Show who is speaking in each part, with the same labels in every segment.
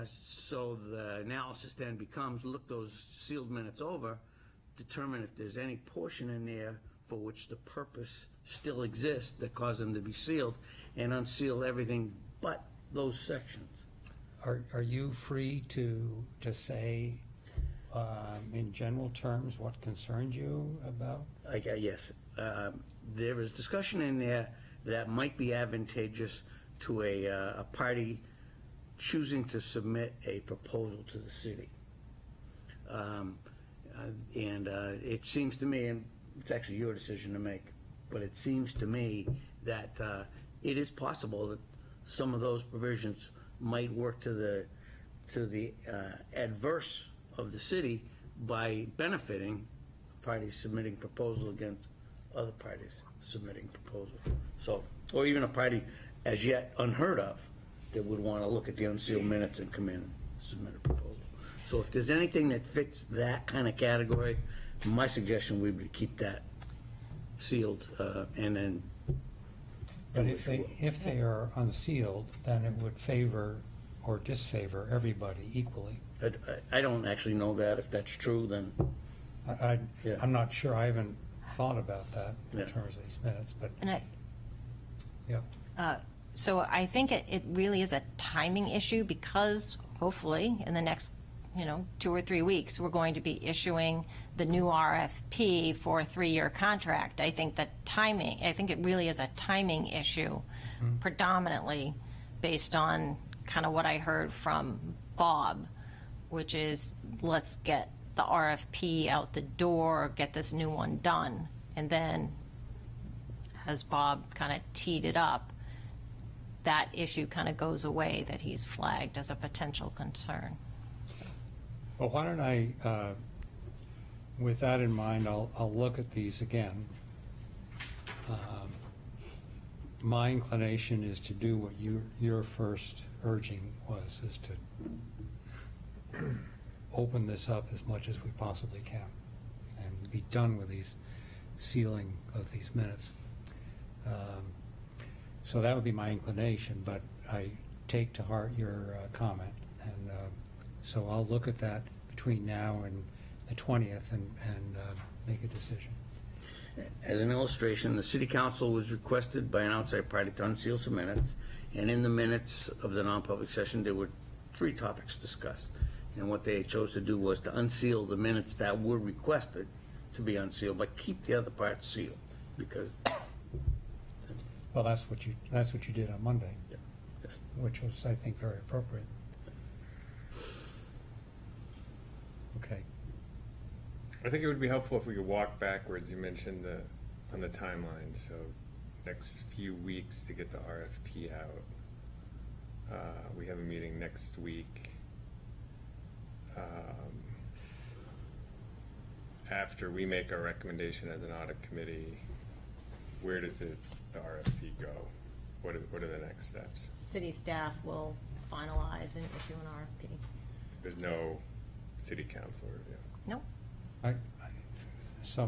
Speaker 1: So the analysis then becomes, look those sealed minutes over, determine if there's any portion in there for which the purpose still exists that caused them to be sealed, and unseal everything but those sections.
Speaker 2: Are you free to just say, in general terms, what concerns you about?
Speaker 1: Yes. There is discussion in there that might be advantageous to a party choosing to submit a proposal to the city. And it seems to me, and it's actually your decision to make, but it seems to me that it is possible that some of those provisions might work to the adverse of the city by benefiting parties submitting proposal against other parties submitting proposal. So, or even a party as yet unheard of that would want to look at the unsealed minutes and come in and submit a proposal. So if there's anything that fits that kind of category, my suggestion would be to keep that sealed, and then.
Speaker 2: But if they are unsealed, then it would favor or disfavor everybody equally.
Speaker 1: I don't actually know that. If that's true, then. Yeah.
Speaker 2: I'm not sure. I haven't thought about that in
Speaker 1: Yeah.
Speaker 2: terms of these minutes, but
Speaker 3: And
Speaker 2: yeah.
Speaker 3: so I think it really is a timing issue, because hopefully in the next 2 or 3 weeks, we're going to be issuing the new RFP for a 3-year contract. I think it really is a timing issue, predominantly based on kind of what I heard from Bob, which is, let's get the RFP out the door, get this new one done. And then, as Bob kind of teed it up, that issue kind of goes away that he's flagged as a potential concern. So.
Speaker 2: Well, why don't I, with that in mind, I'll look at these again. My inclination is to do what your first urging was, is to open this up as much as we possibly can and be done with these sealing of these minutes. So that would be my inclination, but I take to heart your comment, and so I'll look at that between now and the 20th and make a decision.
Speaker 1: As an illustration, the city council was requested by an outside party to unseal some minutes, and in the minutes of the non-public session, there were 3 topics discussed. And what they chose to do was to unseal the minutes that were requested to be unsealed, but keep the other parts sealed, because.
Speaker 2: Well, that's what you did on Monday,
Speaker 1: Yeah, yes.
Speaker 2: which was, I think, very appropriate. Okay.
Speaker 4: I think it would be helpful if we could walk backwards. You mentioned on the timeline, so next few weeks to get the RFP out. We have a meeting next week. After we make our recommendation as an audit committee, where does the RFP go? What are the next steps?
Speaker 3: City staff will finalize and issue an RFP.
Speaker 4: There's no city council review.
Speaker 3: Nope.
Speaker 2: So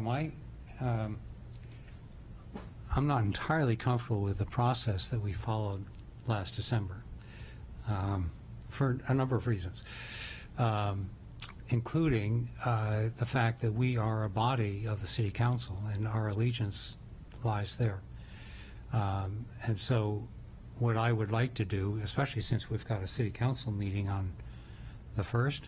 Speaker 2: I'm not entirely comfortable with the process that we followed last December, for a number of reasons, including the fact that we are a body of the city council and our allegiance lies there. And so what I would like to do, especially since we've got a city council meeting on the 1st,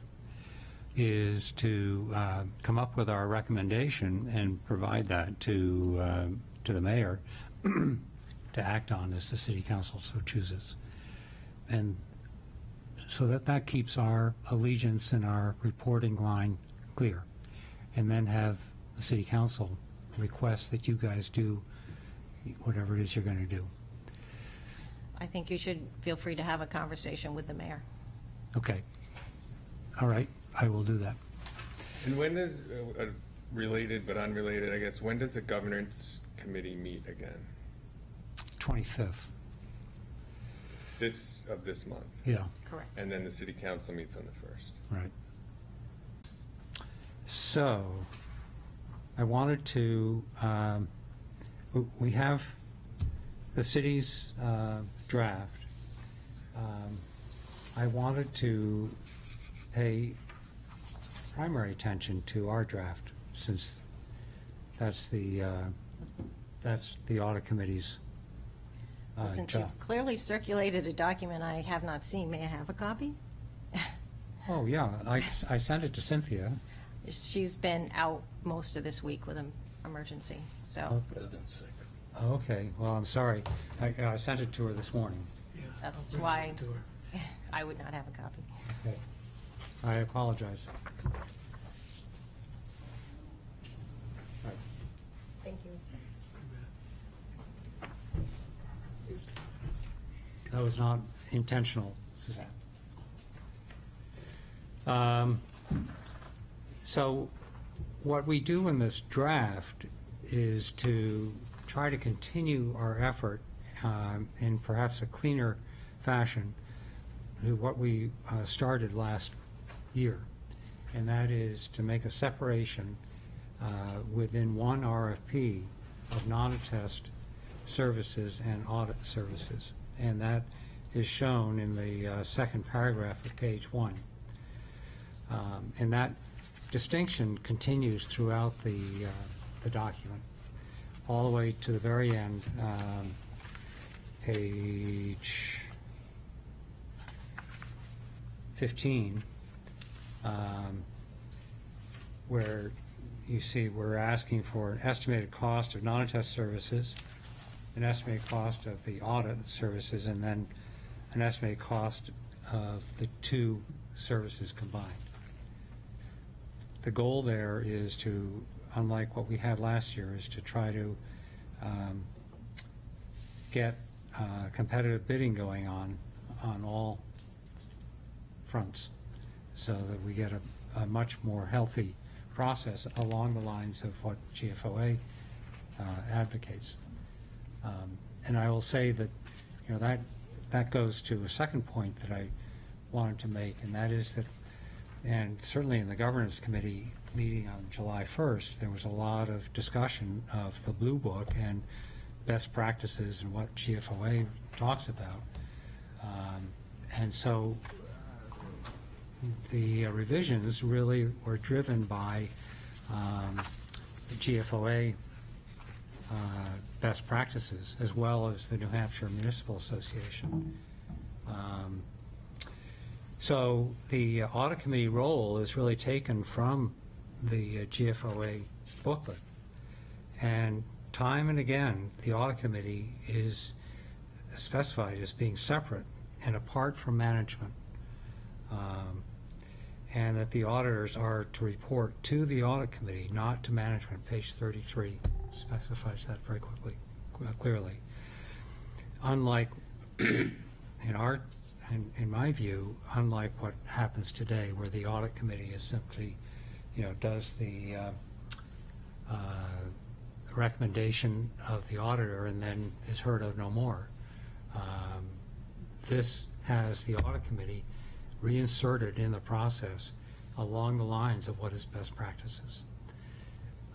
Speaker 2: is to come up with our recommendation and provide that to the mayor to act on as the city council so chooses. And so that keeps our allegiance and our reporting line clear. And then have the city council request that you guys do whatever it is you're going to do.
Speaker 3: I think you should feel free to have a conversation with the mayor.
Speaker 2: Okay. All right. I will do that.
Speaker 4: And when does, related but unrelated, I guess, when does the governance committee meet again?
Speaker 2: 25th.
Speaker 4: This month?
Speaker 2: Yeah.
Speaker 3: Correct.
Speaker 4: And then the city council meets on the 1st.
Speaker 2: Right. So, I wanted to, we have the city's draft. I wanted to pay primary attention to our draft, since that's the audit committee's
Speaker 3: Since
Speaker 2: job.
Speaker 3: you've clearly circulated a document I have not seen, may I have a copy?
Speaker 2: Oh, yeah, I sent it to Cynthia.
Speaker 3: She's been out most of this week with an emergency, so
Speaker 1: President's sick.
Speaker 2: Okay, well, I'm sorry. I sent it to her this morning.
Speaker 3: that's why I would not have a copy.
Speaker 2: Okay. I apologize. Right.
Speaker 3: Thank you.
Speaker 2: That was not intentional, Suzanne. So what we do in this draft is to try to continue our effort in perhaps a cleaner fashion to what we started last year, and that is to make a separation within one RFP of non-attest services and audit services, and that is shown in the second paragraph of page 1. And that distinction continues throughout the document, all the way to the very end, page 15, where you see we're asking for an estimated cost of non-attest services, an estimated cost of the audit services, and then an estimated cost of the two services combined. The goal there is to, unlike what we had last year, is to try to get competitive bidding going on all fronts, so that we get a much more healthy process along the lines of what GFOA advocates. And I will say that, that goes to a second point that I wanted to make, and that is that, and certainly in the governance committee meeting on July 1st, there was a lot of discussion of the Blue Book and best practices and what GFOA talks about. And so the revisions really were driven by the GFOA best practices, as well as the New Hampshire Municipal Association. So the audit committee role is really taken from the GFOA booklet. And time and again, the audit committee is specified as being separate and apart from management. And that the auditors are to report to the audit committee, not to management. Page 33 specifies that very clearly. Unlike, in my view, unlike what happens today, where the audit committee is simply, does the recommendation of the auditor and then is heard of no more. This has the audit committee reinserted in the process along the lines of what is best practices.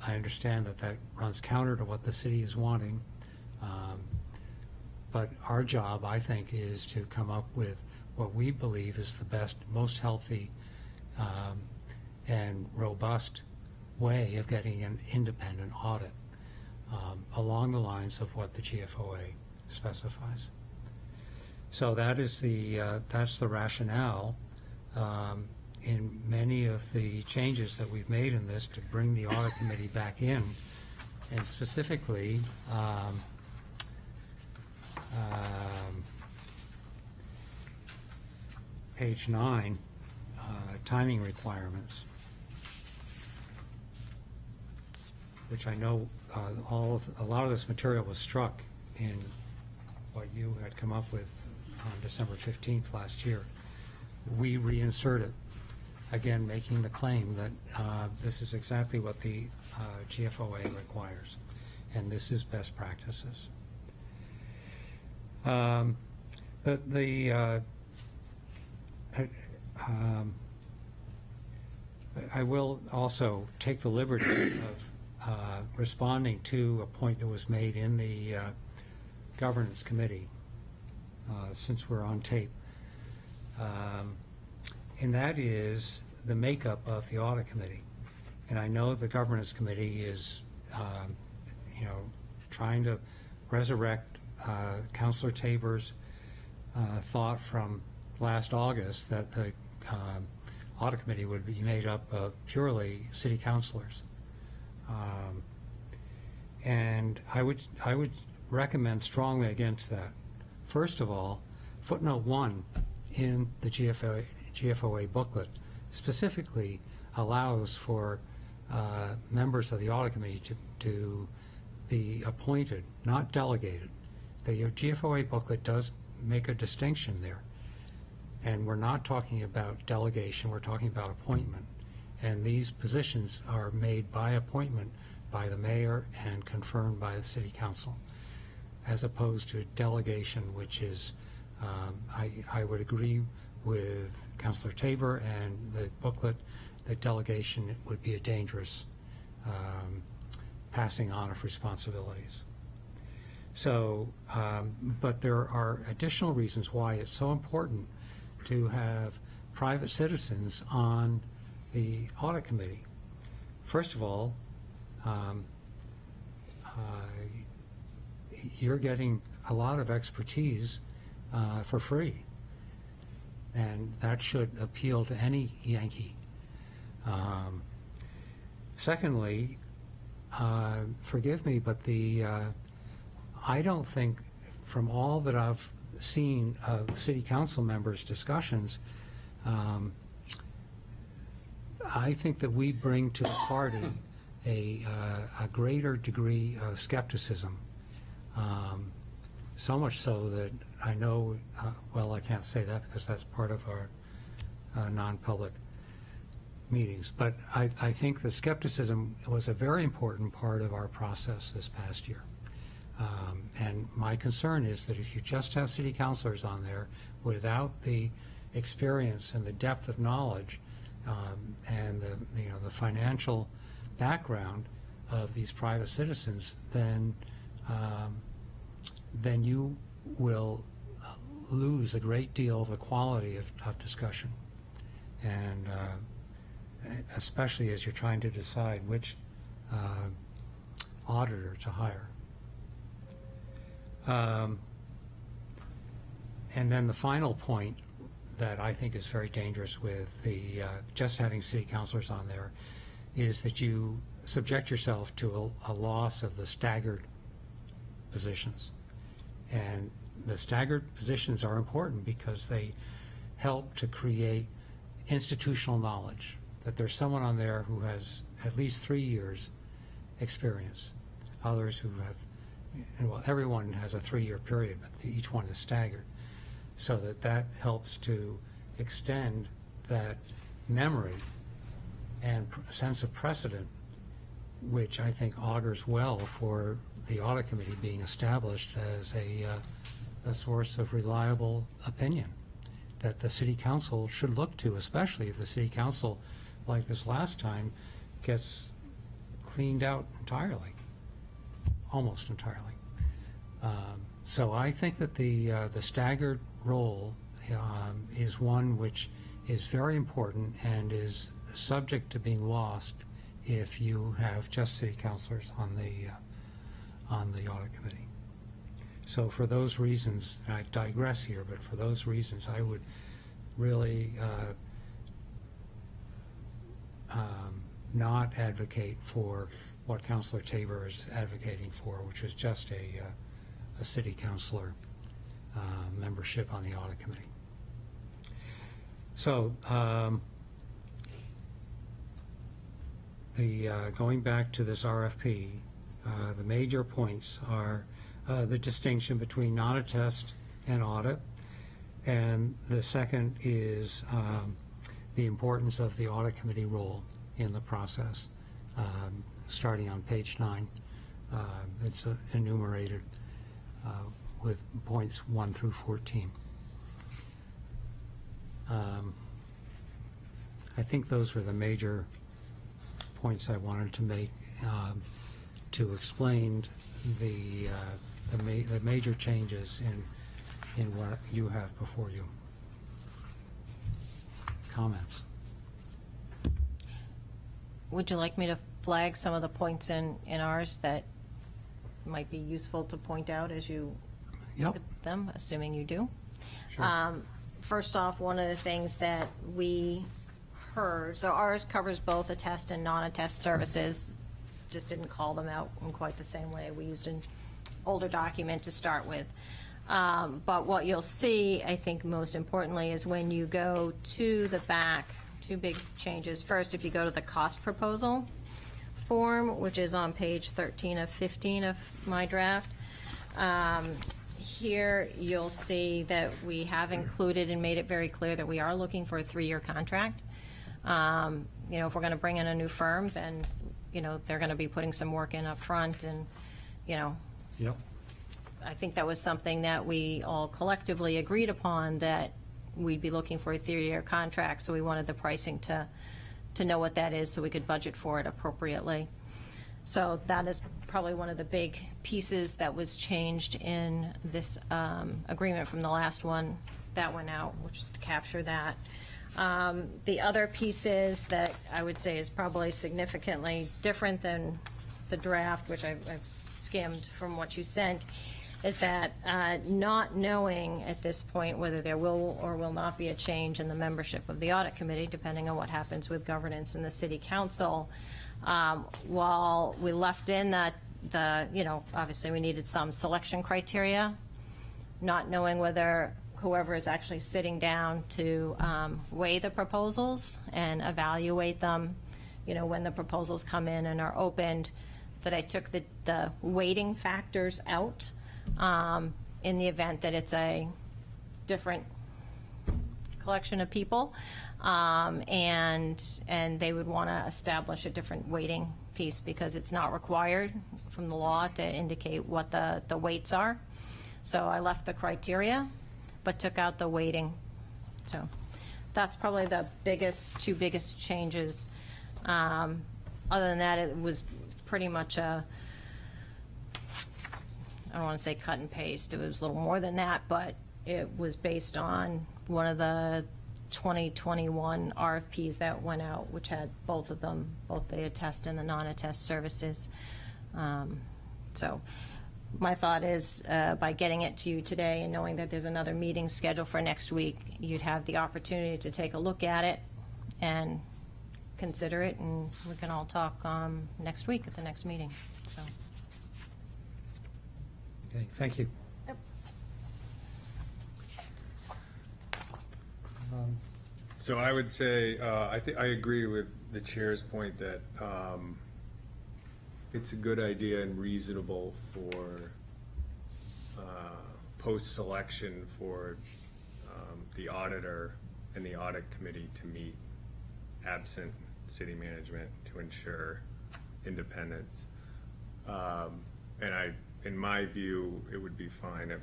Speaker 2: I understand that that runs counter to what the city is wanting, but our job, I think, is to come up with what we believe is the best, most healthy and robust way of getting an independent audit along the lines of what the GFOA specifies. So that is that's the rationale in many of the changes that we've made in this to bring the audit committee back in, and specifically page 9, timing requirements, which I know a lot of this material was struck in what you had come up with on December 15th last year. We reinsert it, again making the claim that this is exactly what the GFOA requires, and this is best practices. I will also take the liberty of responding to a point that was made in the governance committee, since we're on tape. and that is the makeup of the audit committee. And I know the governance committee is, trying to resurrect Counselor Tabor's thought from last August that the audit committee would be made up of purely city councilors. And I would recommend strongly against that. First of all, footnote 1 in the GFOA booklet specifically allows for members of the audit committee to be appointed, not delegated. The GFOA booklet does make a distinction there. And we're not talking about delegation, we're talking about appointment. And these positions are made by appointment by the mayor and confirmed by the city council, as opposed to delegation, which is, I would agree with Councilor Tabor and the booklet that delegation would be a dangerous passing on of responsibilities. So, but there are additional reasons why it's so important to have private citizens on the audit committee. First of all, you're getting a lot of expertise for free, and that should appeal to any Yankee. Secondly, forgive me, but I don't think, from all that I've seen of city council members' discussions, I think that we bring to the party a greater degree of skepticism. So much so that I know, well, I can't say that because that's part of our non-public meetings, but I think the skepticism was a very important part of our process this past year. And my concern is that if you just have city councilors on there without the experience and the depth of knowledge and the financial background of these private citizens, then you will lose a great deal of the quality of discussion, and especially as you're trying to decide which auditor to hire. And then the final point that I think is very dangerous with the just having city councilors on there is that you subject yourself to a loss of the staggered positions. And the staggered positions are important because they help to create institutional knowledge, that there's someone on there who has at least 3 years experience, others who have, well, everyone has a 3-year period, but each one is staggered, so that helps to extend that memory and sense of precedent, which I think augurs well for the audit committee being established as a source of reliable opinion that the city council should look to, especially if the city council, like this last time, gets cleaned out entirely, almost entirely. So I think that the staggered role is one which is very important and is subject to being lost if you have just city councilors on the audit committee. So for those reasons, and I digress here, but for those reasons, I would really not advocate for what Councilor Tabor is advocating for, which is just a city councilor membership on the audit committee. So going back to this RFP, the major points are the distinction between non-attest and audit, and the second is the importance of the audit committee role in the process. Starting on page 9, it's enumerated with points 1 through 14. I think those were the major points I wanted to make to explain the major changes in what you have before you. comments.
Speaker 3: Would you like me to flag some of the points in ours that might be useful to point out as you look
Speaker 2: Yep.
Speaker 3: at them, assuming you do?
Speaker 2: Sure.
Speaker 3: First off, one of the things that we heard, so ours covers both attest and non-attest services, just didn't call them out in quite the same way. We used an older document to start with. But what you'll see, I think most importantly, is when you go to the back, two big changes. First, if you go to the cost proposal form, which is on page 13 of 15 of my draft, here you'll see that we have included and made it very clear that we are looking for a 3-year contract. You know, if we're going to bring in a new firm, then, you know, they're going to be putting some work in up front, and, you know,
Speaker 2: Yep.
Speaker 3: I think that was something that we all collectively agreed upon, that we'd be looking for a 3-year contract, so we wanted the pricing to know what that is so we could budget for it appropriately. So that is probably one of the big pieces that was changed in this agreement from the last one that went out, which is to capture that. The other pieces that I would say is probably significantly different than the draft, which I've skimmed from what you sent, is that not knowing at this point whether there will or will not be a change in the membership of the audit committee, depending on what happens with governance in the city council, while we left in the, you know, obviously we needed some selection criteria, not knowing whether whoever is actually sitting down to weigh the proposals and evaluate them, you know, when the proposals come in and are opened, that I took the weighting factors out in the event that it's a different collection of people, and they would want to establish a different weighting piece because it's not required from the law to indicate what the weights are. So I left the criteria, but took out the weighting. So that's probably the two biggest changes. Other than that, it was pretty much I don't want to say cut and paste. It was a little more than that, but it was based on one of the 2021 RFPs that went out, which had both of them, both the attest and the non-attest services. So my thought is by getting it to you today and knowing that there's another meeting scheduled for next week, you'd have the opportunity to take a look at it and consider it, and we can all talk next week at the next meeting. So.
Speaker 2: Okay, thank you.
Speaker 3: Yep.
Speaker 4: So I would say, I agree with the chair's point that it's a good idea and reasonable for post-selection for the auditor and the audit committee to meet absent city management to ensure independence. And in my view, it would be fine if,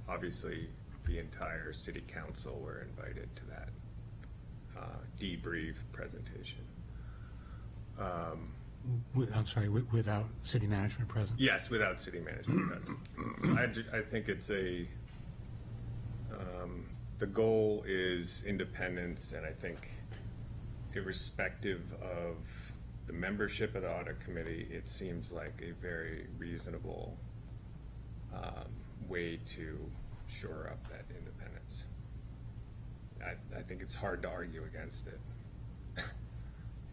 Speaker 4: obviously, the entire city council were invited to that debrief presentation.
Speaker 2: I'm sorry, without city management present?
Speaker 4: Yes, without city management present. I think it's the goal is independence, and I think irrespective of the membership of the audit committee, it seems like a very reasonable way to shore up that independence. I think it's hard to argue against it,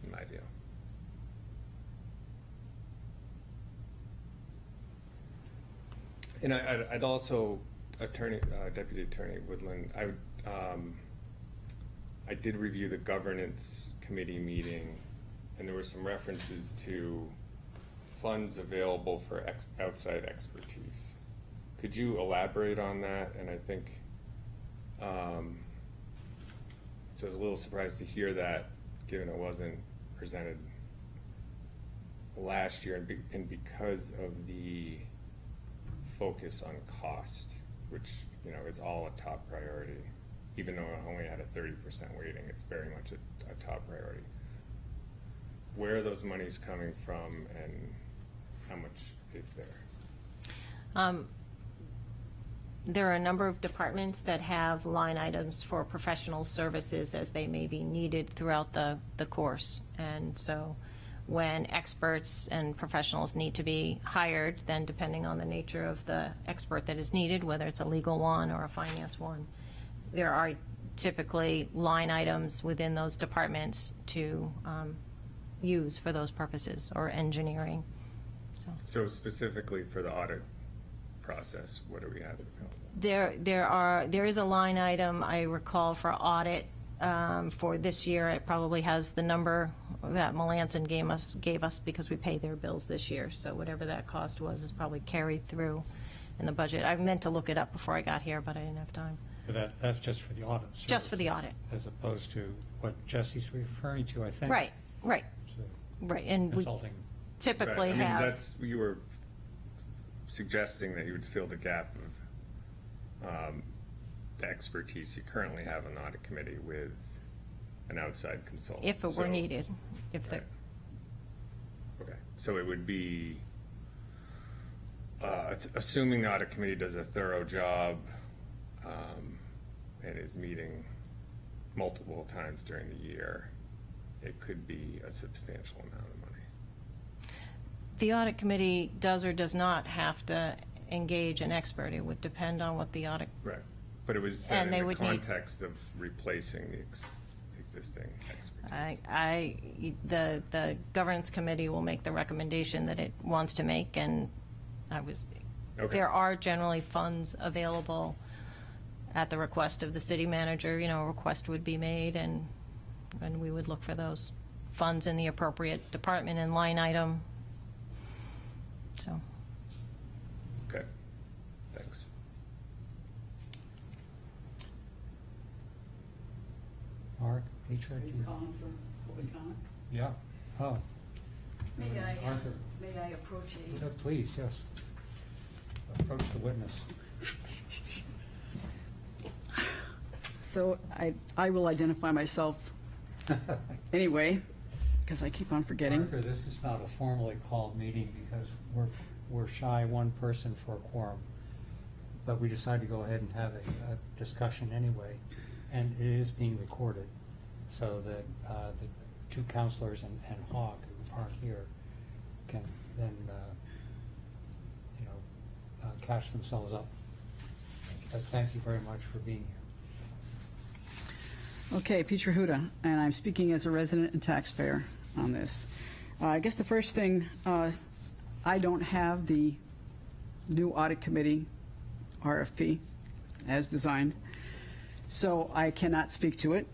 Speaker 4: in my view. And I'd also, Deputy Attorney Woodland, I did review the governance committee meeting, and there were some references to funds available for outside expertise. Could you elaborate on that? And I think, so I was a little surprised to hear that, given it wasn't presented last year, and because of the focus on cost, which, you know, is all a top priority. Even though it only had a 30% weighting, it's very much a top priority. Where are those monies coming from, and how much is there?
Speaker 3: there are a number of departments that have line items for professional services as they may be needed throughout the course. And so when experts and professionals need to be hired, then depending on the nature of the expert that is needed, whether it's a legal one or a finance one, there are typically line items within those departments to use for those purposes, or engineering.
Speaker 4: So specifically for the audit process, what do we have available?
Speaker 3: There is a line item, I recall, for audit for this year. It probably has the number that Melanson gave us because we pay their bills this year. So whatever that cost was is probably carried through in the budget. I meant to look it up before I got here, but I didn't have time.
Speaker 2: But that's just for the audit.
Speaker 3: Just for the
Speaker 2: services,
Speaker 3: audit.
Speaker 2: As opposed to what Jesse's referring to, I think.
Speaker 3: Right.
Speaker 2: So,
Speaker 3: Right, and we
Speaker 2: Consulting.
Speaker 3: typically
Speaker 4: Right, I mean,
Speaker 3: have,
Speaker 4: that's, you were suggesting that you would fill the gap of the expertise you currently have on the audit committee with an outside consultant.
Speaker 3: if it were
Speaker 4: So-
Speaker 3: needed, if the,
Speaker 4: Right. Okay, so it would be, assuming the audit committee does a thorough job and is meeting multiple times during the year, it could be a substantial amount of money.
Speaker 3: the audit committee does or does not have to engage an expert. It would depend on what the audit,
Speaker 4: Right, but it was said
Speaker 3: And they
Speaker 4: in the
Speaker 3: would need-
Speaker 4: context of replacing the existing expertise.
Speaker 3: the governance committee will make the recommendation that it wants to make, and
Speaker 4: Okay.
Speaker 3: there are generally funds available at the request of the city manager. You know, a request would be made, and we would look for those funds in the appropriate department and line item. So,
Speaker 4: Okay, thanks.
Speaker 2: Mark, Petra, do you?
Speaker 5: Calling for public comment?
Speaker 2: Yeah. Oh,
Speaker 5: May I,
Speaker 2: Arthur.
Speaker 5: may I approach a,
Speaker 2: Please, yes. Approach the witness.
Speaker 5: so I will identify myself anyway, because I keep on forgetting.
Speaker 2: Arthur, this is not a formally called meeting because we're shy one person for a quorum. But we decided to go ahead and have a discussion anyway, and it is being recorded so that the two counselors and Hawk, who aren't here, can then, catch themselves up. But thank you very much for being here.
Speaker 5: Okay, Petra Huda, and I'm speaking as a resident and taxpayer on this. I guess the first thing, I don't have the new audit committee RFP as designed, so I cannot speak to it.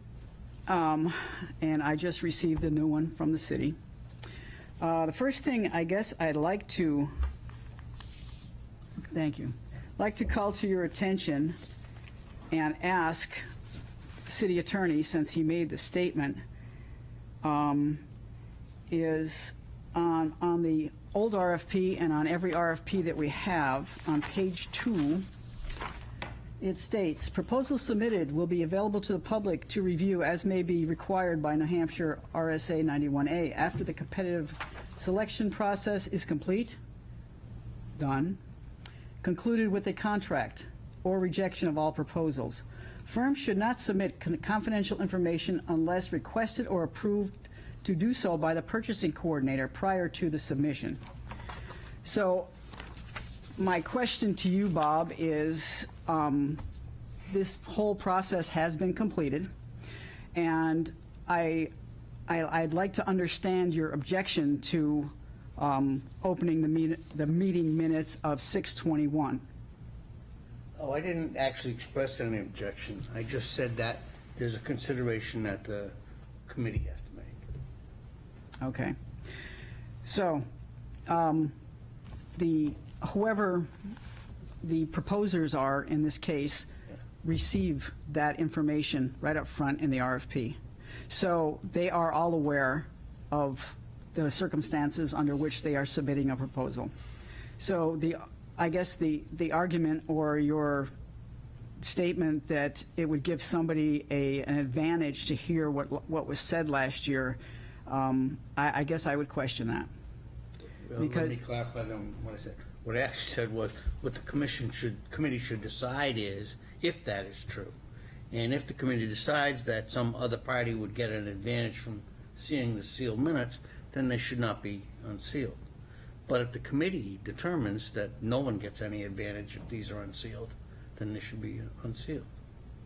Speaker 5: And I just received a new one from the city. The first thing I guess I'd like to, thank you, like to call to your attention and ask the city attorney, since he made the statement, is on the old RFP and on every RFP that we have, on page 2, it states, proposals submitted will be available to the public to review as may be required by New Hampshire RSA 91A after the competitive selection process is complete, done, concluded with a contract or rejection of all proposals. Firms should not submit confidential information unless requested or approved to do so by the purchasing coordinator prior to the submission. So my question to you, Bob, is this whole process has been completed, and I'd like to understand your objection to opening the meeting minutes of 6/21.
Speaker 1: Oh, I didn't actually express any objection. I just said that there's a consideration that the committee has to make.
Speaker 5: Okay. So, whoever the proposers are in this case receive that information right up front in the RFP. So they are all aware of the circumstances under which they are submitting a proposal. So I guess the argument or your statement that it would give somebody an advantage to hear what was said last year, I guess I would question that.
Speaker 1: Well, let
Speaker 5: Because-
Speaker 1: me clarify then what I said. What I actually said was, what the committee should decide is, if that is true. And if the committee decides that some other party would get an advantage from seeing the sealed minutes, then they should not be unsealed. But if the committee determines that no one gets any advantage if these are unsealed, then they should be unsealed.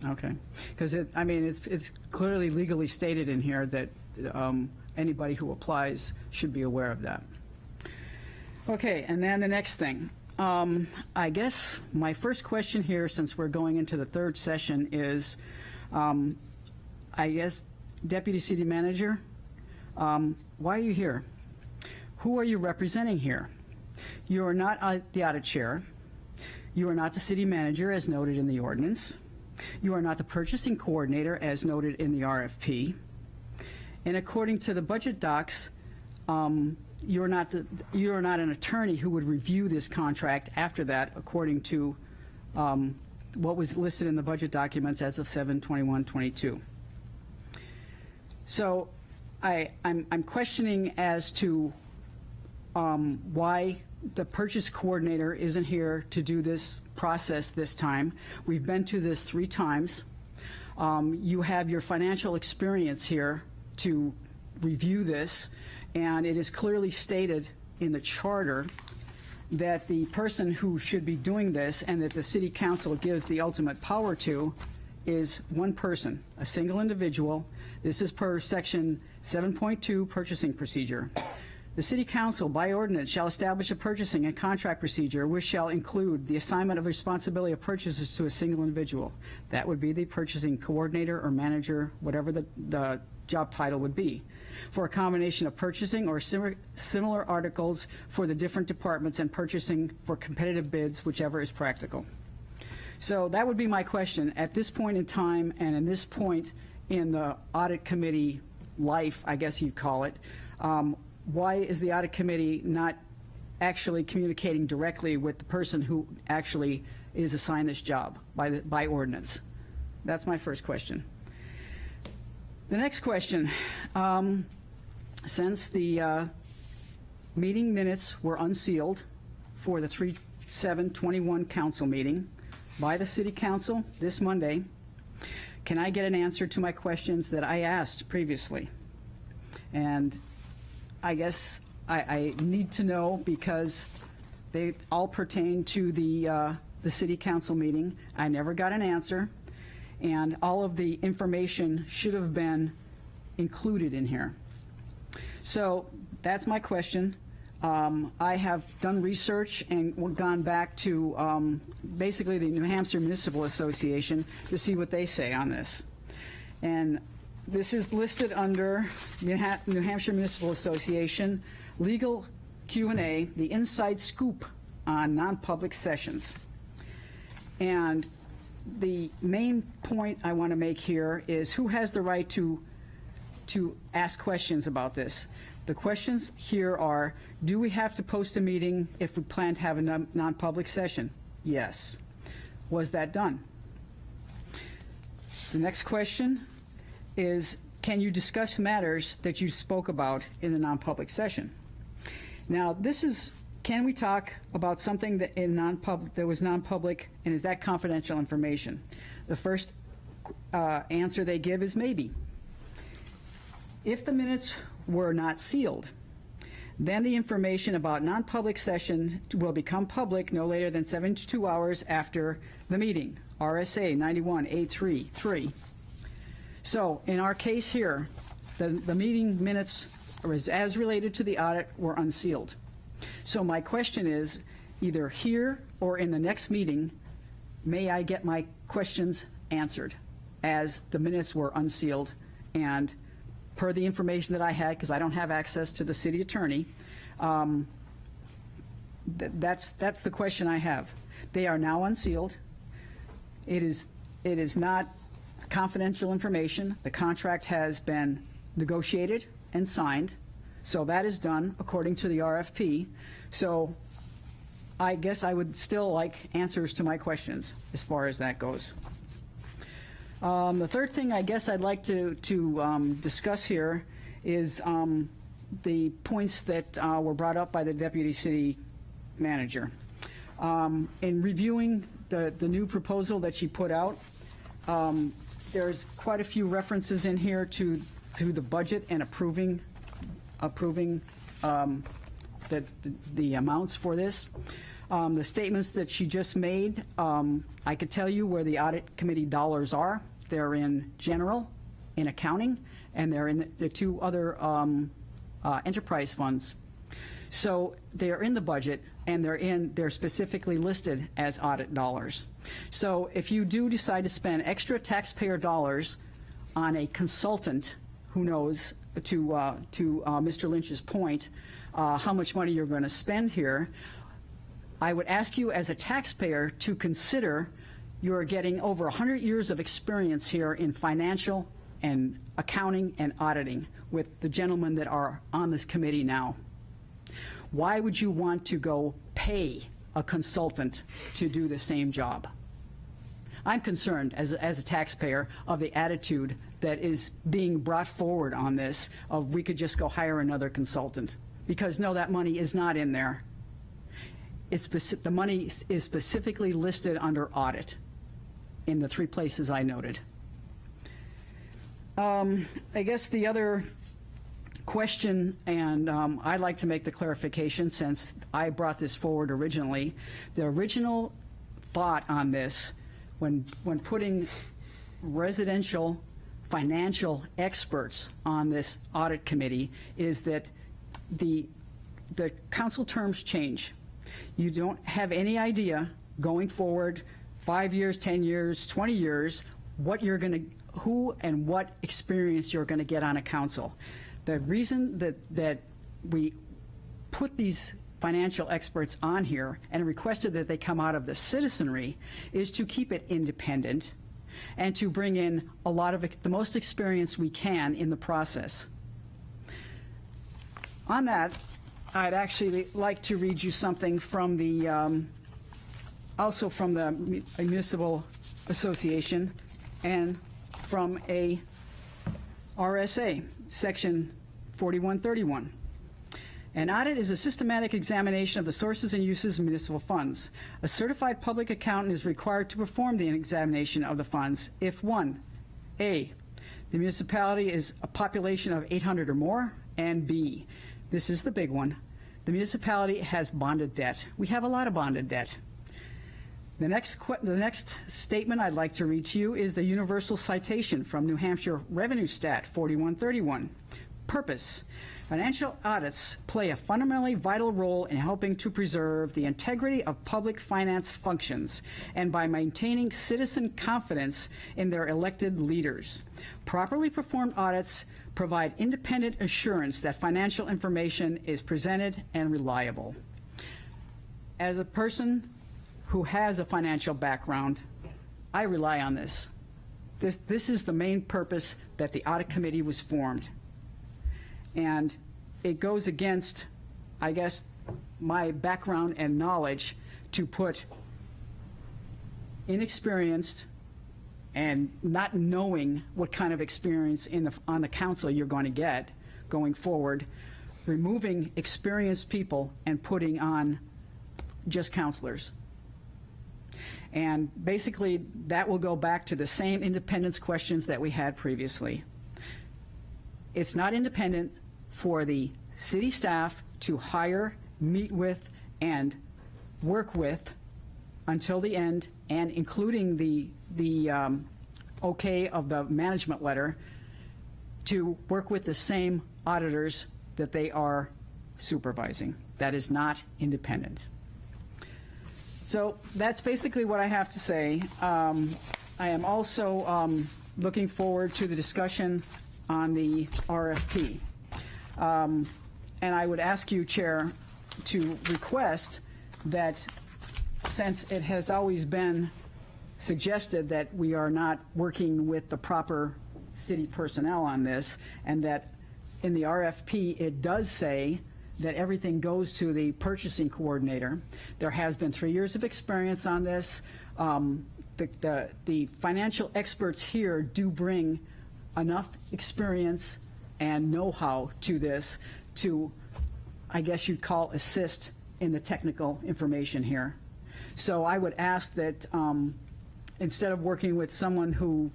Speaker 5: Okay, because it's clearly legally stated in here that anybody who applies should be aware of that. Okay, and then the next thing. I guess my first question here, since we're going into the third session, is, I guess, Deputy City Manager, why are you here? Who are you representing here? You are not the audit chair. You are not the city manager, as noted in the ordinance. You are not the purchasing coordinator, as noted in the RFP. And according to the budget docs, you are not an attorney who would review this contract after that, according to what was listed in the budget documents as of 7/21/22. So I'm questioning as to why the purchase coordinator isn't here to do this process this time. We've been to this 3 times. You have your financial experience here to review this, and it is clearly stated in the charter that the person who should be doing this and that the city council gives the ultimate power to is one person, a single individual. This is per section 7.2 purchasing procedure. The city council by ordinance shall establish a purchasing and contract procedure which shall include the assignment of responsibility of purchases to a single individual. That would be the purchasing coordinator or manager, whatever the job title would be, for a combination of purchasing or similar articles for the different departments and purchasing for competitive bids, whichever is practical. So that would be my question. At this point in time and in this point in the audit committee life, I guess you'd call it, why is the audit committee not actually communicating directly with the person who actually is assigned this job by ordinance? That's my first question. The next question, since the meeting minutes were unsealed for the 3/7/21 council meeting by the city council this Monday, can I get an answer to my questions that I asked previously? And I guess I need to know because they all pertain to the city council meeting. I never got an answer, and all of the information should have been included in here. So that's my question. I have done research and gone back to basically the New Hampshire Municipal Association to see what they say on this. And this is listed under New Hampshire Municipal Association Legal Q&A, the inside scoop on non-public sessions. And the main point I want to make here is who has the right to ask questions about this. The questions here are, do we have to post a meeting if we plan to have a non-public session? Yes. Was that done? The next question is, can you discuss matters that you spoke about in the non-public session? Now, this is, can we talk about something that that was non-public, and is that confidential information? The first answer they give is maybe. If the minutes were not sealed, then the information about non-public session will become public no later than 72 hours after the meeting, RSA 91A3(3). So in our case here, the meeting minutes as related to the audit were unsealed. So my question is, either here or in the next meeting, may I get my questions answered as the minutes were unsealed, and per the information that I had, because I don't have access to the city attorney, that's the question I have. They are now unsealed. It is not confidential information. The contract has been negotiated and signed, so that is done according to the RFP. So I guess I would still like answers to my questions as far as that goes. The third thing I guess I'd like to discuss here is the points that were brought up by the deputy city manager. In reviewing the new proposal that she put out, there's quite a few references in here to the budget and approving the amounts for this. The statements that she just made, I could tell you where the audit committee dollars are. They're in general, in accounting, and they're in the two other enterprise funds. So they're in the budget, and they're specifically listed as audit dollars. So if you do decide to spend extra taxpayer dollars on a consultant, who knows, to Mr. Lynch's point, how much money you're going to spend here, I would ask you as a taxpayer to consider you're getting over 100 years of experience here in financial and accounting and auditing with the gentlemen that are on this committee now. Why would you want to go pay a consultant to do the same job? I'm concerned as a taxpayer of the attitude that is being brought forward on this of we could just go hire another consultant. Because no, that money is not in there. The money is specifically listed under audit in the three places I noted. I guess the other question, and I'd like to make the clarification since I brought this forward originally, the original thought on this when putting residential financial experts on this audit committee is that the council terms change. You don't have any idea going forward 5 years, 10 years, 20 years, what you're going to, who and what experience you're going to get on a council. The reason that we put these financial experts on here and requested that they come out of the citizenry is to keep it independent and to bring in a lot of the most experience we can in the process. On that, I'd actually like to read you something from the, also from the Municipal Association and from a RSA, Section 4131. An audit is a systematic examination of the sources and uses of municipal funds. A certified public accountant is required to perform the examination of the funds if 1, A, the municipality is a population of 800 or more, and B, this is the big one, the municipality has bonded debt. We have a lot of bonded debt. The next statement I'd like to read to you is the universal citation from New Hampshire Revenue Stat 4131. Purpose. Financial audits play a fundamentally vital role in helping to preserve the integrity of public finance functions and by maintaining citizen confidence in their elected leaders. Properly performed audits provide independent assurance that financial information is presented and reliable. As a person who has a financial background, I rely on this. This is the main purpose that the audit committee was formed. And it goes against, I guess, my background and knowledge to put inexperienced and not knowing what kind of experience on the council you're going to get going forward, removing experienced people and putting on just counselors. And basically, that will go back to the same independence questions that we had previously. It's not independent for the city staff to hire, meet with, and work with until the end, and including the okay of the management letter, to work with the same auditors that they are supervising. That is not independent. So that's basically what I have to say. I am also looking forward to the discussion on the RFP. And I would ask you, Chair, to request that, since it has always been suggested that we are not working with the proper city personnel on this, and that in the RFP it does say that everything goes to the purchasing coordinator. There has been 3 years of experience on this. The financial experts here do bring enough experience and know-how to this to, I guess you'd call, assist in the technical information here. So I would ask that instead of working with someone who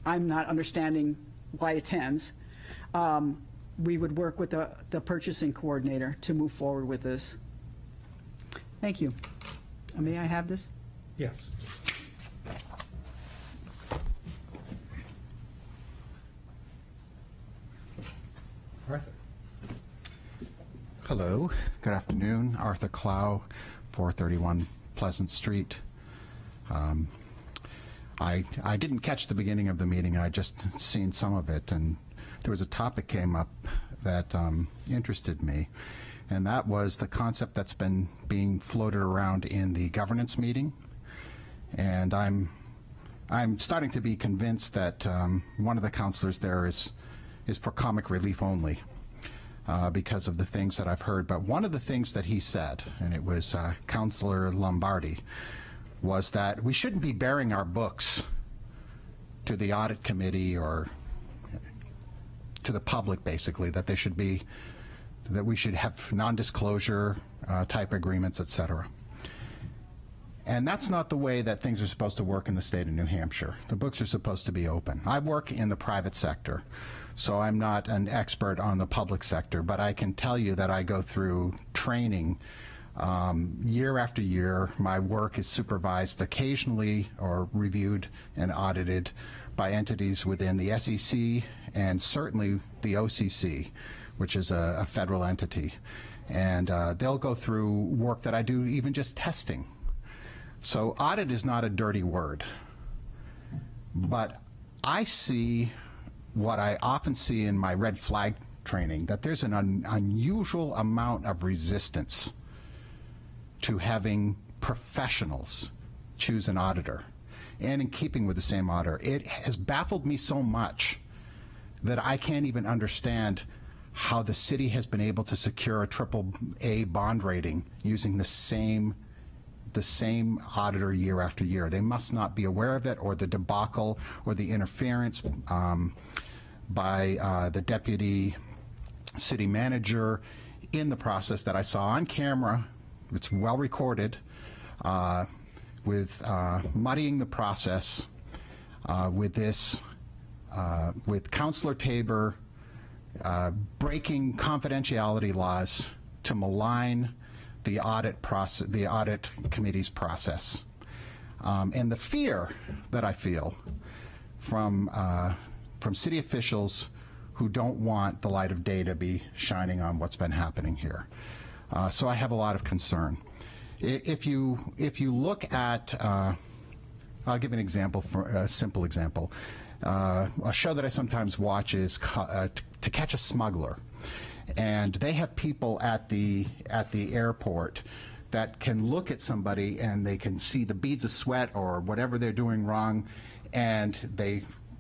Speaker 5: I'm not understanding why attends, we would work with the purchasing coordinator to move forward with this. Thank you. May I have this?
Speaker 2: Yes. Arthur?
Speaker 6: Hello, good afternoon. Arthur Clow, 431 Pleasant Street. I didn't catch the beginning of the meeting. I just seen some of it, and there was a topic came up that interested me, and that was the concept that's been being floated around in the governance meeting. And I'm starting to be convinced that one of the counselors there is for comic relief only. Because of the things that I've heard. But one of the things that he said, and it was Councillor Lombardi, was that we shouldn't be bearing our books to the audit committee or to the public, basically, that we should have non-disclosure type agreements, et cetera. And that's not the way that things are supposed to work in the state of New Hampshire. The books are supposed to be open. I work in the private sector, so I'm not an expert on the public sector, but I can tell you that I go through training year after year. My work is supervised occasionally or reviewed and audited by entities within the SEC and certainly the OCC, which is a federal entity. And they'll go through work that I do, even just testing. So audit is not a dirty word, but I see what I often see in my red flag training, that there's an unusual amount of resistance to having professionals choose an auditor. And in keeping with the same auditor, it has baffled me so much that I can't even understand how the city has been able to secure a AAA bond rating using the same auditor year after year. They must not be aware of it, or the debacle or the interference by the deputy city manager in the process that I saw on camera. It's well recorded, with muddying the process with this, with Councillor Tabor breaking confidentiality laws to malign the audit process, the audit committee's process, and the fear that I feel from city officials who don't want the light of day to be shining on what's been happening here. So I have a lot of concern. If you look at, I'll give an example, for a simple example. A show that I sometimes watch is To Catch a Smuggler. And they have people at the airport that can look at somebody and they can see the beads of sweat or whatever they're doing wrong, and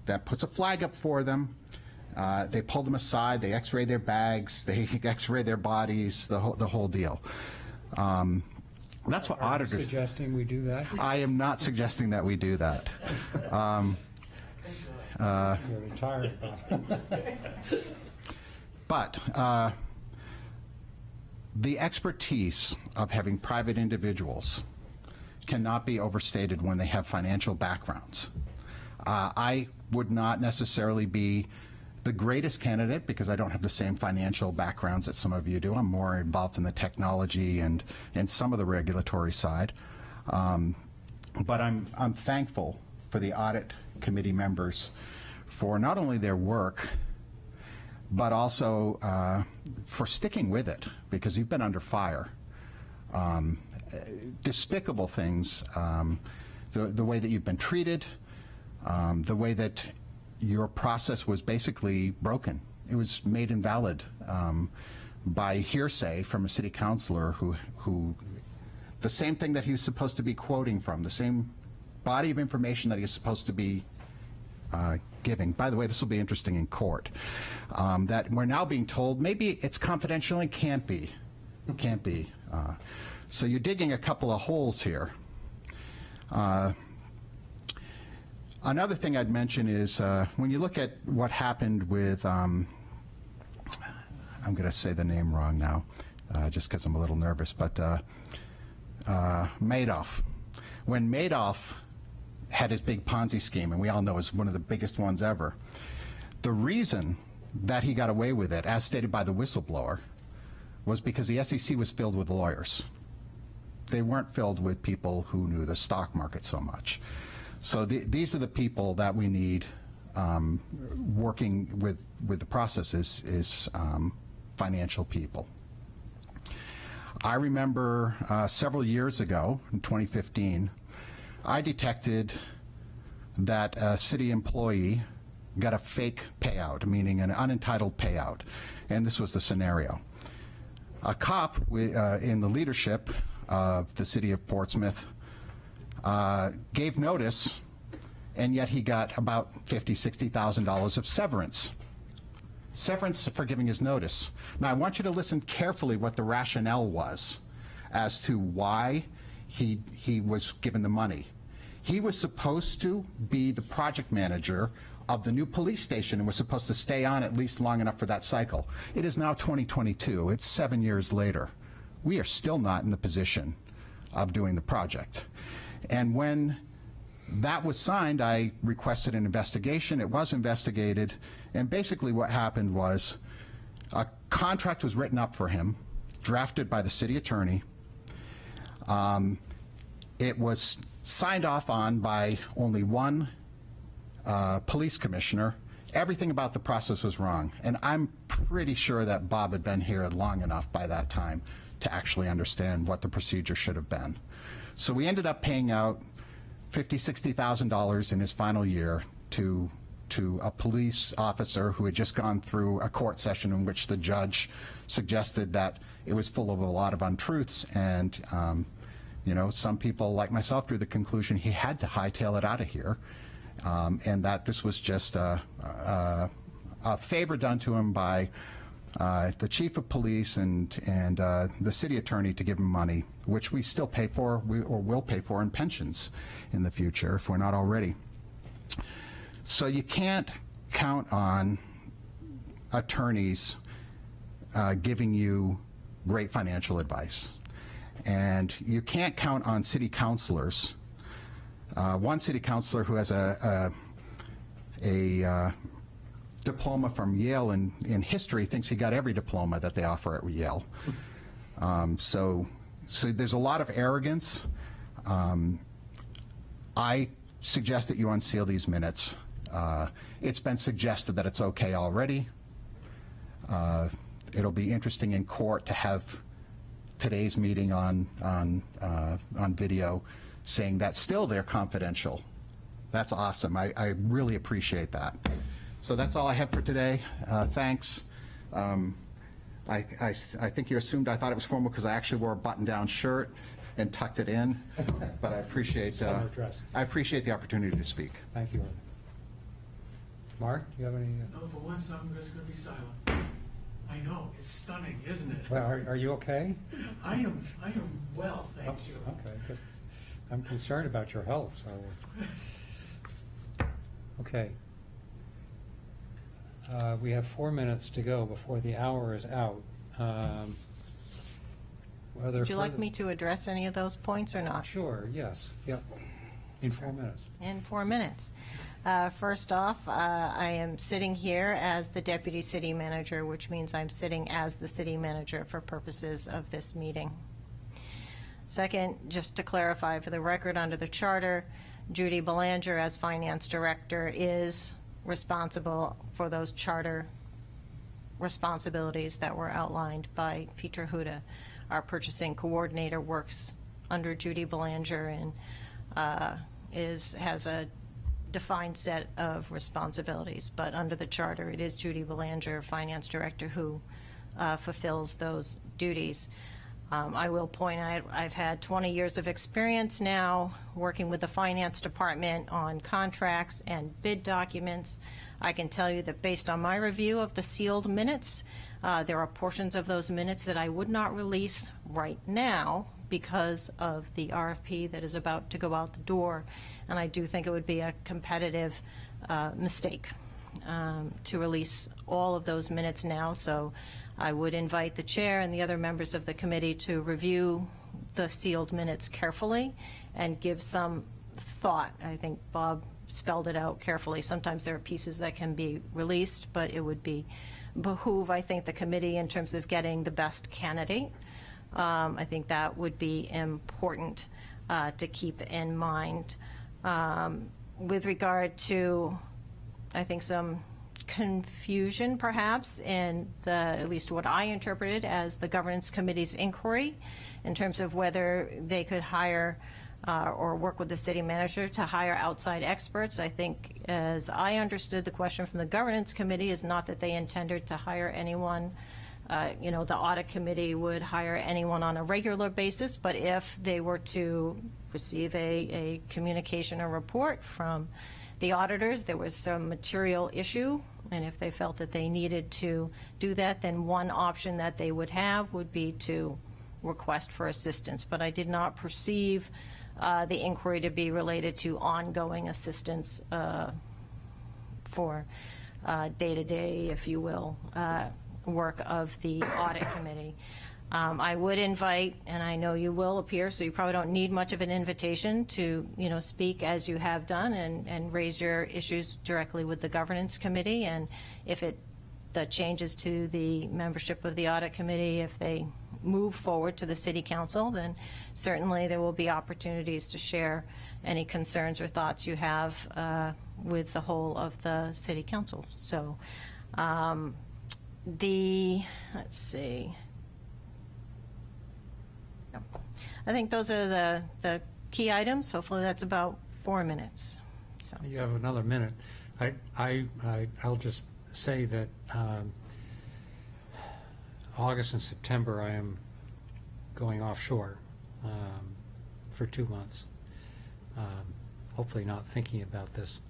Speaker 6: that puts a flag up for them. They pull them aside, they x-ray their bags, they x-ray their bodies, the whole deal. That's what auditors...
Speaker 2: Are you suggesting we do that?
Speaker 6: I am not suggesting that we do that.
Speaker 2: You're retired.
Speaker 6: But the expertise of having private individuals cannot be overstated when they have financial backgrounds. I would not necessarily be the greatest candidate because I don't have the same financial backgrounds that some of you do. I'm more involved in the technology and some of the regulatory side. But I'm thankful for the audit committee members for not only their work, but also for sticking with it, because you've been under fire. Despicable things, the way that you've been treated, the way that your process was basically broken. It was made invalid by hearsay from a city councilor who the same thing that he was supposed to be quoting from, the same body of information that he was supposed to be giving. By the way, this will be interesting in court, that we're now being told maybe it's confidential and can't be. Can't be. So you're digging a couple of holes here. Another thing I'd mention is when you look at what happened with, I'm going to say the name wrong now, just because I'm a little nervous, but Madoff. When Madoff had his big Ponzi scheme, and we all know it's one of the biggest ones ever, the reason that he got away with it, as stated by the whistleblower, was because the SEC was filled with lawyers. They weren't filled with people who knew the stock market so much. So these are the people that we need working with the process is financial people. I remember several years ago, in 2015, I detected that a city employee got a fake payout, meaning an unentitled payout. And this was the scenario. A cop in the leadership of the city of Portsmouth gave notice, and yet he got about $50,000, $60,000 of severance. Severance for giving his notice. Now, I want you to listen carefully what the rationale was as to why he was given the money. He was supposed to be the project manager of the new police station and was supposed to stay on at least long enough for that cycle. It is now 2022. It's 7 years later. We are still not in the position of doing the project. And when that was signed, I requested an investigation. It was investigated. And basically what happened was a contract was written up for him, drafted by the city attorney. It was signed off on by only one police commissioner. Everything about the process was wrong. And I'm pretty sure that Bob had been here long enough by that time to actually understand what the procedure should have been. So we ended up paying out $50,000, $60,000 in his final year to a police officer who had just gone through a court session in which the judge suggested that it was full of a lot of untruths, and you know, some people like myself drew the conclusion he had to hightail it out of here, and that this was just a favor done to him by the chief of police and the city attorney to give him money, which we still pay for, or will pay for in pensions in the future if we're not already. So you can't count on attorneys giving you great financial advice. And you can't count on city councilors. One city councilor who has a diploma from Yale in history thinks he got every diploma that they offer at Yale. So there's a lot of arrogance. I suggest that you unseal these minutes. It's been suggested that it's okay already. It'll be interesting in court to have today's meeting on video saying that still they're confidential. That's awesome. I really appreciate that. So that's all I have for today. Thanks. I think you assumed I thought it was formal because I actually wore a button-down shirt and tucked it in, but I appreciate
Speaker 2: Summer dress.
Speaker 6: I appreciate the opportunity to speak.
Speaker 2: Thank you. Mark, do you have any?
Speaker 7: No, for once, I'm just going to be silent. I know, it's stunning, isn't it?
Speaker 2: Well, are you okay?
Speaker 7: I am well, thank you.
Speaker 2: Okay, good. I'm concerned about your health, so. Okay. We have 4 minutes to go before the hour is out.
Speaker 3: Would you like me to address any of those points or not?
Speaker 2: Sure, yes, yep. In 4 minutes.
Speaker 3: In 4 minutes. First off, I am sitting here as the deputy city manager, which means I'm sitting as the city manager for purposes of this meeting. Second, just to clarify for the record, under the charter, Judy Belanger as finance director is responsible for those charter responsibilities that were outlined by Peter Huda. Our purchasing coordinator works under Judy Belanger and has a defined set of responsibilities, but under the charter it is Judy Belanger, finance director, who fulfills those duties. I will point out I've had 20 years of experience now working with the finance department on contracts and bid documents. I can tell you that based on my review of the sealed minutes, there are portions of those minutes that I would not release right now because of the RFP that is about to go out the door. And I do think it would be a competitive mistake to release all of those minutes now. So I would invite the chair and the other members of the committee to review the sealed minutes carefully and give some thought. I think Bob spelled it out carefully. Sometimes there are pieces that can be released, but it would behoove, I think, the committee in terms of getting the best candidate. I think that would be important to keep in mind. With regard to, I think, some confusion perhaps in at least what I interpreted as the governance committee's inquiry in terms of whether they could hire or work with the city manager to hire outside experts. I think, as I understood the question from the governance committee, is not that they intended to hire anyone. The audit committee would hire anyone on a regular basis, but if they were to receive a communication or report from the auditors, there was some material issue, and if they felt that they needed to do that, then one option that they would have would be to request for assistance. But I did not perceive the inquiry to be related to ongoing assistance for day-to-day, if you will, work of the audit committee. I would invite, and I know you will appear, so you probably don't need much of an invitation to, speak as you have done and raise your issues directly with the governance committee. And if the changes to the membership of the audit committee, if they move forward to the city council, then certainly there will be opportunities to share any concerns or thoughts you have with the whole of the city council. So let's see. I think those are the key items. Hopefully that's about 4 minutes. So.
Speaker 2: You have another minute. I'll just say that August and September I am going offshore for 2 months. Hopefully not thinking about this.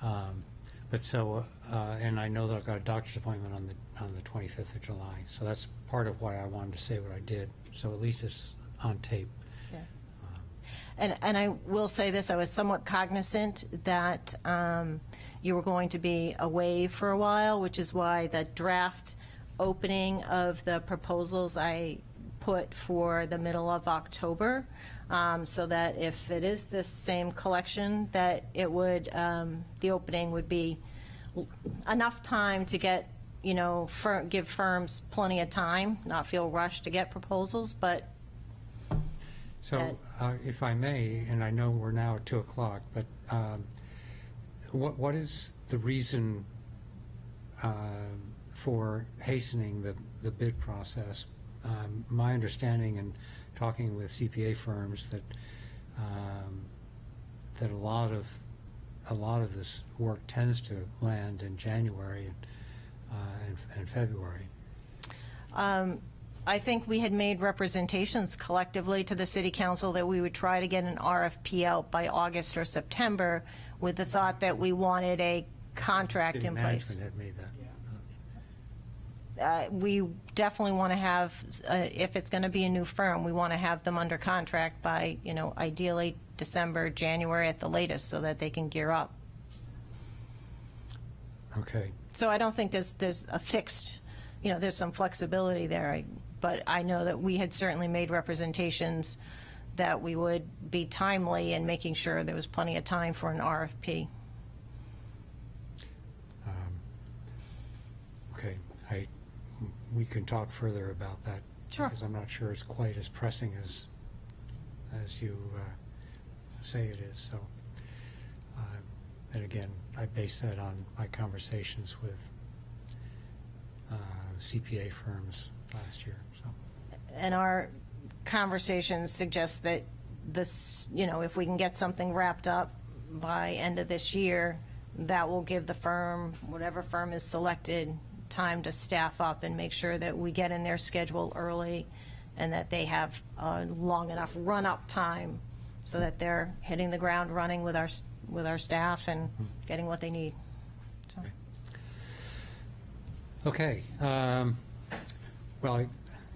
Speaker 2: But so, and I know that I've got a doctor's appointment on the 25th of July. So that's part of why I wanted to say what I did. So at least it's on tape.
Speaker 3: Yeah. And I will say this, I was somewhat cognizant that you were going to be away for a while, which is why the draft opening of the proposals I put for the middle of October, so that if it is this same collection, that it would, the opening would be enough time to get, give firms plenty of time, not feel rushed to get proposals, but.
Speaker 2: So if I may, and I know we're now at 2 o'clock, but what is the reason for hastening the bid process? My understanding and talking with CPA firms that that a lot of this work tends to land in January and February.
Speaker 3: I think we had made representations collectively to the city council that we would try to get an RFP out by August or September with the thought that we wanted a contract
Speaker 2: City
Speaker 3: in place.
Speaker 2: management had made that.
Speaker 3: We definitely want to have, if it's going to be a new firm, we want to have them under contract by, ideally December, January at the latest, so that they can gear up.
Speaker 2: Okay.
Speaker 3: So I don't think there's a fixed, there's some flexibility there. But I know that we had certainly made representations that we would be timely in making sure there was plenty of time for an RFP.
Speaker 2: Okay. We can talk further about that.
Speaker 3: Sure.
Speaker 2: Because I'm not sure it's quite as pressing as you say it is. So, and again, I base that on my conversations with CPA firms last year. So,
Speaker 3: And our conversations suggest that this, if we can get something wrapped up by end of this year, that will give the firm, whatever firm is selected, time to staff up and make sure that we get in their schedule early and that they have long enough run-up time so that they're hitting the ground running with our staff and getting what they need. So.
Speaker 2: okay. Well,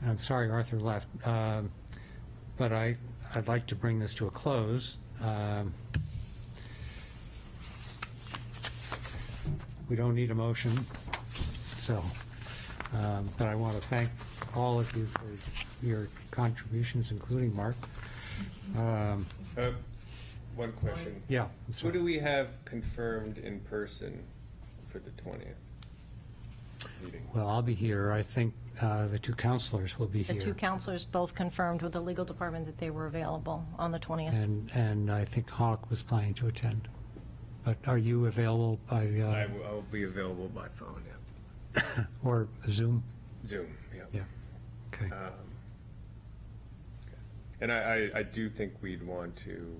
Speaker 2: I'm sorry Arthur left, but I'd like to bring this to a close. We don't need a motion, so, but I want to thank all of you for your contributions, including Mark.
Speaker 4: One question.
Speaker 2: Yeah, I'm
Speaker 4: Who
Speaker 2: sorry.
Speaker 4: do we have confirmed in person for the 20th meeting?
Speaker 2: Well, I'll be here. I think the two counselors will be
Speaker 3: The
Speaker 2: here.
Speaker 3: two counselors both confirmed with the legal department that they were available on the 20th.
Speaker 2: And I think Hawk was planning to attend. But are you available by,
Speaker 4: I'll be available by phone, yeah.
Speaker 2: or Zoom?
Speaker 4: Zoom, yeah.
Speaker 2: Yeah. Okay.
Speaker 4: And I do think we'd want to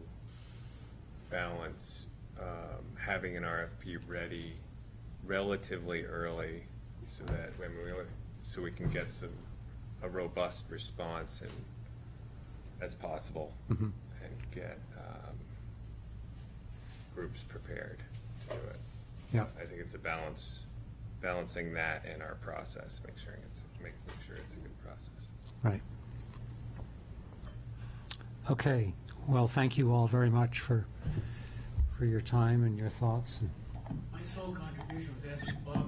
Speaker 4: balance having an RFP ready relatively early so that so we can get a robust response and as possible and get groups prepared to do it.
Speaker 2: Yeah.
Speaker 4: I think it's a balancing that and our process, making sure it's a good process.
Speaker 2: Right. Okay. Well, thank you all very much for your time and your thoughts.
Speaker 7: My sole contribution was asking Bob